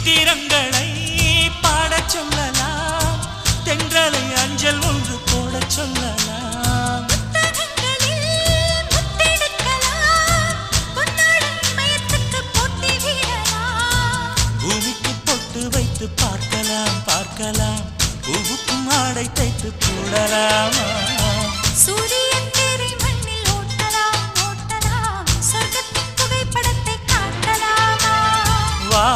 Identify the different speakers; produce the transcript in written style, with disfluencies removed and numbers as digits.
Speaker 1: சித்திரங்களை பாடச் சொல்லலாம், தென்றலை அஞ்சல் ஒன்று போடச் சொல்லலாம். பூமிக்கு பொட்டு வைத்து பார்க்கலாம் பார்க்கலாம், பூவுக்கும் ஆடை தைத்து போடலாமா?
Speaker 2: சூரியன் தேரை மண்ணில் ஓட்டலாம் ஓட்டலாம், சொர்க்கத்தின் புகைப்படத்தை காட்டலாமா?
Speaker 1: வா